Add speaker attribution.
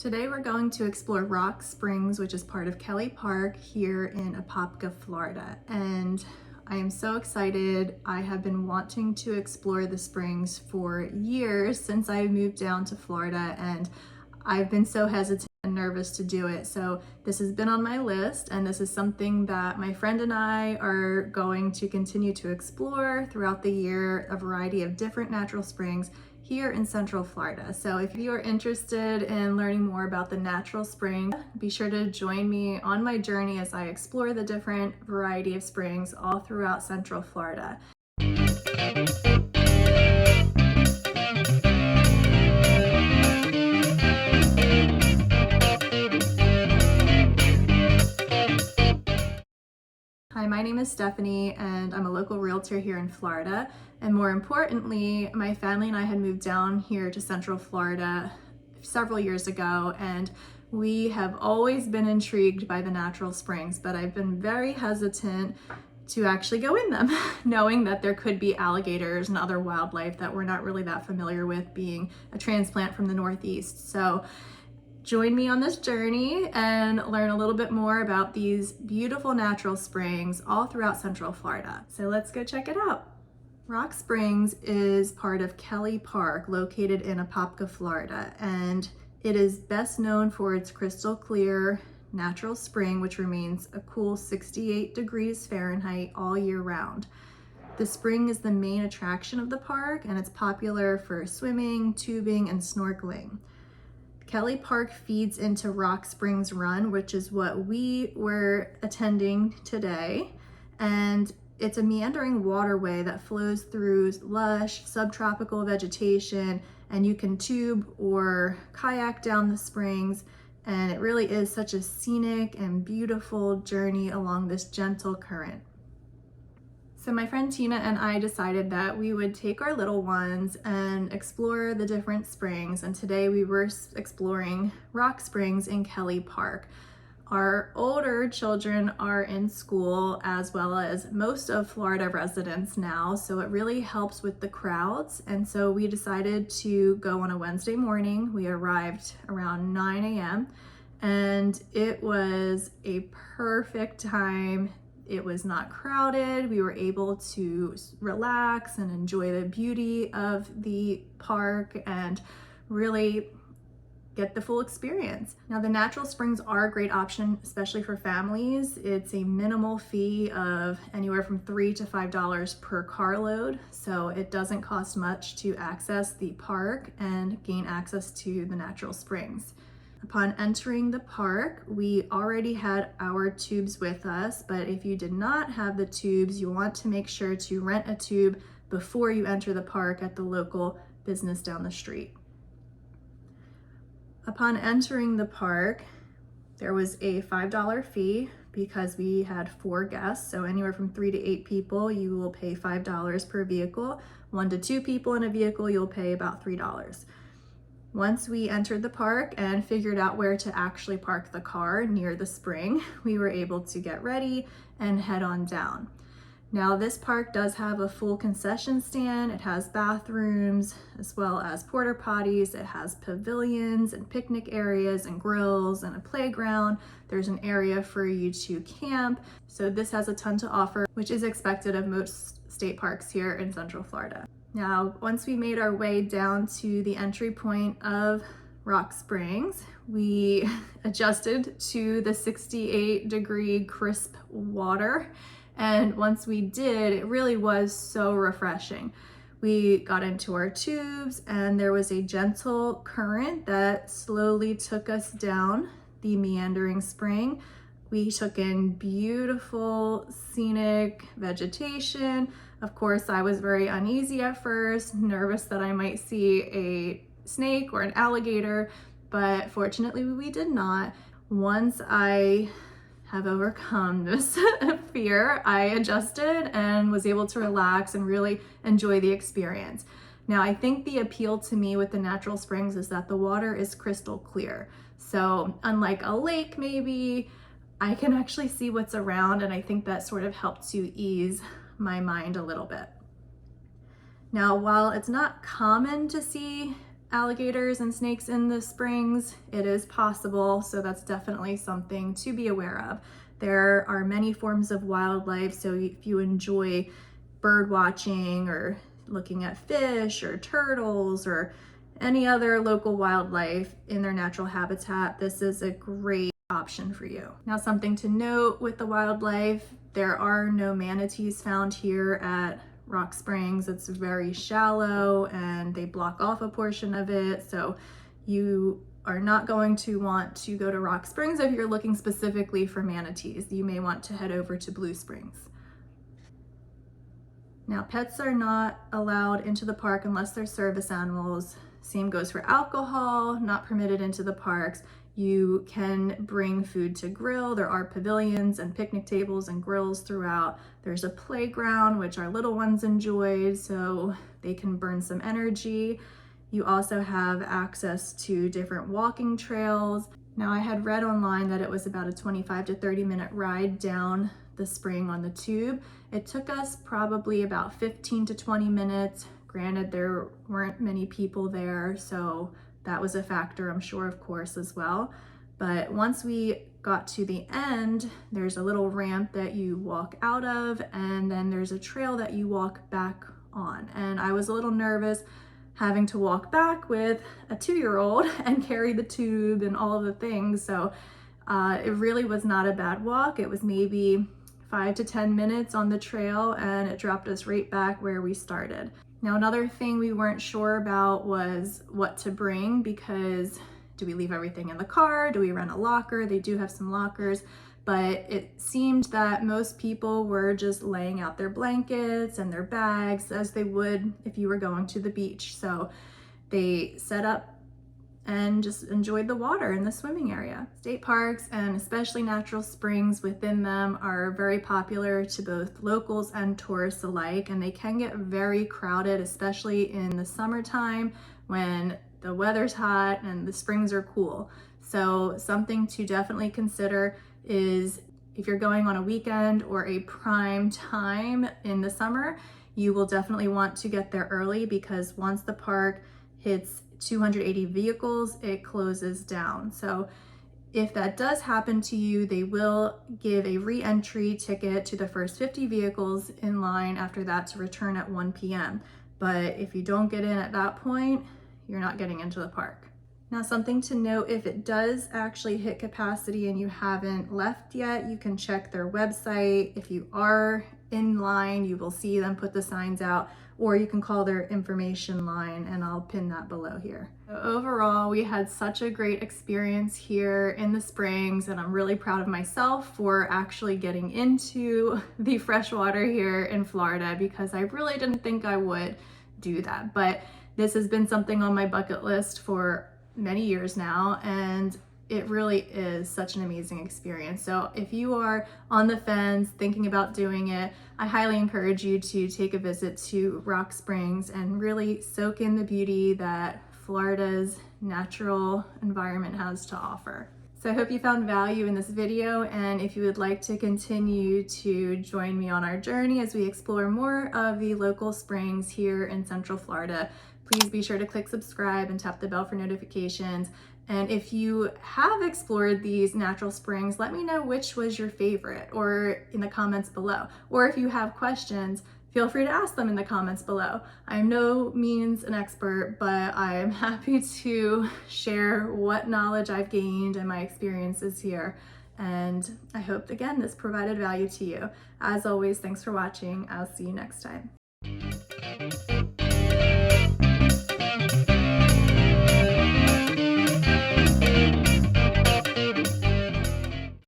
Speaker 1: Today we're going to explore Rock Springs, which is part of Kelly Park here in Apopka, Florida. And I am so excited. I have been wanting to explore the springs for years since I moved down to Florida, and I've been so hesitant and nervous to do it. So this has been on my list, and this is something that my friend and I are going to continue to explore throughout the year, a variety of different natural springs here in Central Florida. So if you are interested in learning more about the natural spring, be sure to join me on my journey as I explore the different variety of springs all throughout Central Florida. Hi, my name is Stephanie and I'm a local realtor here in Florida. And more importantly, my family and I had moved down here to Central Florida several years ago, and we have always been intrigued by the natural springs, but I've been very hesitant to actually go in them, knowing that there could be alligators and other wildlife that we're not really that familiar with, being a transplant from the Northeast. So join me on this journey and learn a little bit more about these beautiful natural springs all throughout Central Florida. So let's go check it out. Rock Springs is part of Kelly Park, located in Apopka, Florida, and it is best known for its crystal clear natural spring, which remains a cool 68 degrees Fahrenheit all year round. The spring is the main attraction of the park, and it's popular for swimming, tubing, and snorkeling. Kelly Park feeds into Rock Springs Run, which is what we were attending today. And it's a meandering waterway that flows through lush subtropical vegetation, and you can tube or kayak down the springs. And it really is such a scenic and beautiful journey along this gentle current. So my friend Tina and I decided that we would take our little ones and explore the different springs, and today we were exploring Rock Springs in Kelly Park. Our older children are in school, as well as most of Florida residents now, so it really helps with the crowds, and so we decided to go on a Wednesday morning. We arrived around 9 a.m. and it was a perfect time. It was not crowded. We were able to relax and enjoy the beauty of the park and really get the full experience. Now, the natural springs are a great option, especially for families. It's a minimal fee of anywhere from $3 to $5 per carload, so it doesn't cost much to access the park and gain access to the natural springs. Upon entering the park, we already had our tubes with us, but if you did not have the tubes, you want to make sure to rent a tube before you enter the park at the local business down the street. Upon entering the park, there was a $5 fee because we had 4 guests, so anywhere from 3 to 8 people, you will pay $5 per vehicle. 1 to 2 people in a vehicle, you'll pay about $3. Once we entered the park and figured out where to actually park the car near the spring, we were able to get ready and head on down. Now, this park does have a full concession stand. It has bathrooms as well as porta potties. It has pavilions and picnic areas and grills and a playground. There's an area for you to camp. So this has a ton to offer, which is expected of most state parks here in Central Florida. Now, once we made our way down to the entry point of Rock Springs, we adjusted to the 68-degree crisp water. And once we did, it really was so refreshing. We got into our tubes, and there was a gentle current that slowly took us down the meandering spring. We took in beautiful scenic vegetation. Of course, I was very uneasy at first, nervous that I might see a snake or an alligator, but fortunately we did not. Once I have overcome this fear, I adjusted and was able to relax and really enjoy the experience. Now, I think the appeal to me with the natural springs is that the water is crystal clear. So unlike a lake maybe, I can actually see what's around, and I think that sort of helped to ease my mind a little bit. Now, while it's not common to see alligators and snakes in the springs. It is possible, so that's definitely something to be aware of. There are many forms of wildlife, so if you enjoy bird watching or looking at fish or turtles or any other local wildlife in their natural habitat, this is a great option for you. Now, something to note with the wildlife, there are no manatees found here at Rock Springs. It's very shallow and they block off a portion of it, so you are not going to want to go to Rock Springs if you're looking specifically for manatees. You may want to head over to Blue Springs. Now, pets are not allowed into the park unless they're service animals. Same goes for alcohol, not permitted into the parks. You can bring food to grill. There are pavilions and picnic tables and grills throughout. There's a playground, which our little ones enjoyed, so they can burn some energy. You also have access to different walking trails. Now, I had read online that it was about a 25 to 30 minute ride down the spring on the tube. It took us probably about 15 to 20 minutes. Granted, there weren't many people there, so that was a factor, I'm sure, of course, as well. But once we got to the end, there's a little ramp that you walk out of, and then there's a trail that you walk back on. And I was a little nervous having to walk back with a 2-year-old and carry the tube and all of the things. So it really was not a bad walk. It was maybe 5 to 10 minutes on the trail, and it dropped us right back where we started. Now, another thing we weren't sure about was what to bring, because do we leave everything in the car? Do we rent a locker? They do have some lockers, but it seemed that most people were just laying out their blankets and their bags as they would if you were going to the beach. So they set up and just enjoyed the water in the swimming area. State parks, and especially natural springs within them, are very popular to both locals and tourists alike, and they can get very crowded, especially in the summertime when the weather's hot and the springs are cool. So something to definitely consider is if you're going on a weekend or a prime time in the summer, you will definitely want to get there early, because once the park hits 280 vehicles, it closes down. So if that does happen to you, they will give a re-entry ticket to the first 50 vehicles in line after that to return at 1 p.m. But if you don't get in at that point, you're not getting into the park. Now, something to note, if it does actually hit capacity and you haven't left yet, you can check their website. If you are in line, you will see them put the signs out, or you can call their information line, and I'll pin that below here. So overall, we had such a great experience here in the springs, and I'm really proud of myself for actually getting into the freshwater here in Florida, because I really didn't think I would do that. But this has been something on my bucket list for many years now, and it really is such an amazing experience. So if you are on the fence thinking about doing it, I highly encourage you to take a visit to Rock Springs and really soak in the beauty that Florida's natural environment has to offer. So I hope you found value in this video, and if you would like to continue to join me on our journey as we explore more of the local springs here in Central Florida, please be sure to click subscribe and tap the bell for notifications. And if you have explored these natural springs, let me know which was your favorite, or in the comments below. Or if you have questions, feel free to ask them in the comments below. I'm no means an expert, but I'm happy to share what knowledge I've gained and my experiences here. And I hope, again, this provided value to you. As always, thanks for watching. I'll see you next time.